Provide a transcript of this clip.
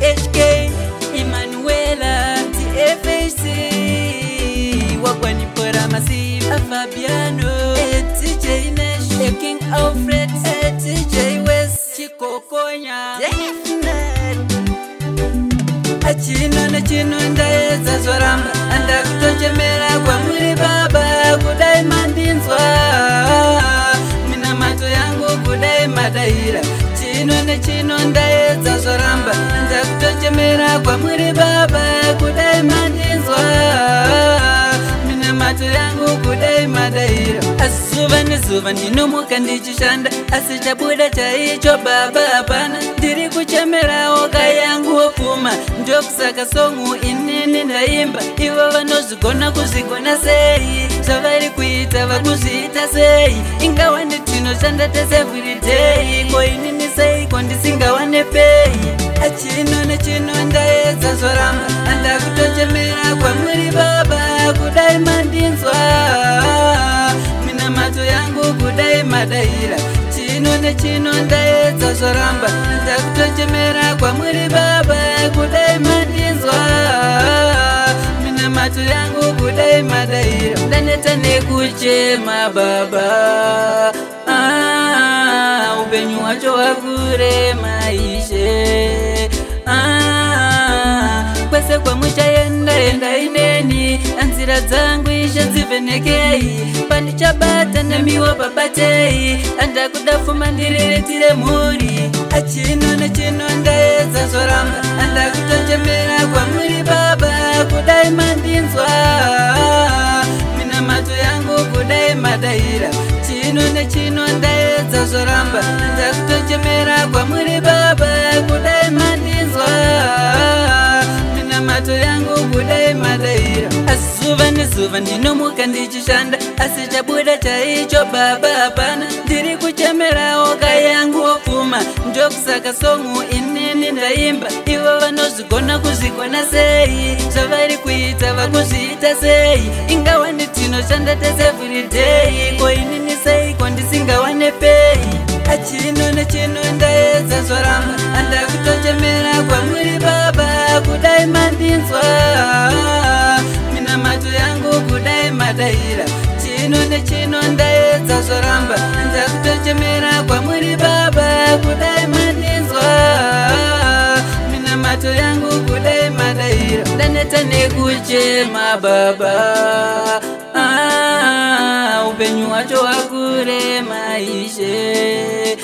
HK Emanuela TFC Wakwanipora Massive Fabiano TJ Nash King Alfred TJ West Chikokonya Achino ndaeza zoramba anda kutojemera kwa mwili baba kudai mandinzwa mina mato yangu kudai madaira chino ndaeza zoramba anda kutojemera kwa mwili baba kudai mandinzwa mina mato yangu kudai madaira Zuva ndinomuka ndichishanda asi chabuda chaicho baba hapana ndiri kuchemera oka yangu opuma ndokusaka songu inini ndaimba ivo vanozigona kuzigona sei zvavari kuita vakuzviita sei ingawa nditinoshanda tese everyday ko inini seiko ndisingawane pei achino ndaedza zoramba anda kutochemera kwamuri baba kudai mandinzwa mato yangu kudai madaira chino ndaedza zoramba ndakutochemera kwa mwiri baba kudai mandinzwa mina mato yangu kudai madaira ndaneta nekuchema baba upenyu wacho wakurema ishe kwese kwamuchaenda ineni anzira dzangu ishe dzivhenekei pandichabata nemiwo babatei andakudafuma ndiriritire mhuri achino ndaedza zoramba andakutochemera kwamuri baba kudai mandinzwa mina mato yangu kudai madaira chino ndaedza zoramba andakutochemera kwamuri baba kudai mandinzwa mato yangu kudai madaira Zuva ndinomuka ndichishanda asi chabuda chaicho baba hapana ndiri kuchemera oka yangu opfuma ndokusaka songu inini ndaimba ivo vanozigona kuzigona sei zvavari kuita vakuzviita sei ingawa nditinoshanda tese everyday ko inini seiko ndisingawane pei achino ndaedza zoramba andakutochemera kwamuri baba kudai mandinzwa mina mato yangu kudai madaira chino ndaedza zoramba ndakutochemera kwamuri baba kudai mandinzwa mina mato yangu kudai madaira ndaneta nekuchema baba upenyu wacho wakurema ishe